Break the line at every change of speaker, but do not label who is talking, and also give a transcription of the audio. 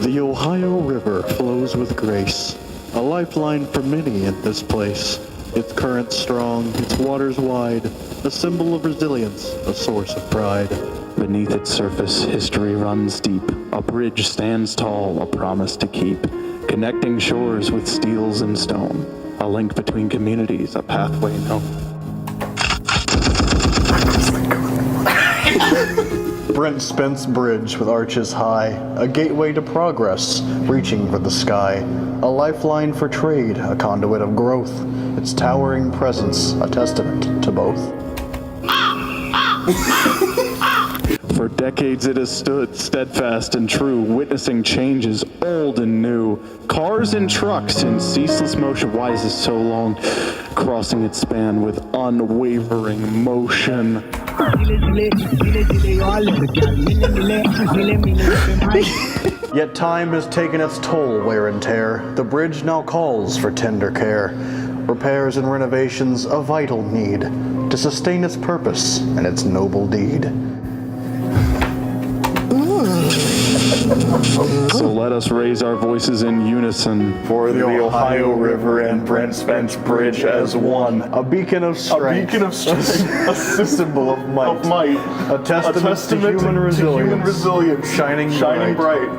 The Ohio River flows with grace, a lifeline for many in this place. Its current strong, its waters wide, a symbol of resilience, a source of pride.
Beneath its surface, history runs deep. A bridge stands tall, a promise to keep. Connecting shores with steels and stone. A link between communities, a pathway known.
Brent Spence Bridge with arches high, a gateway to progress, reaching for the sky. A lifeline for trade, a conduit of growth. Its towering presence, a testament to both.
For decades it has stood steadfast and true, witnessing changes old and new. Cars and trucks in ceaseless motion. Why is this so long? Crossing its span with unwavering motion.
Yet time has taken its toll, wear and tear. The bridge now calls for tender care. Repairs and renovations a vital need to sustain its purpose and its noble deed.
So let us raise our voices in unison
For the Ohio River and Brent Spence Bridge as one. A beacon of strength. A symbol of might. A testament to human resilience. Shining bright.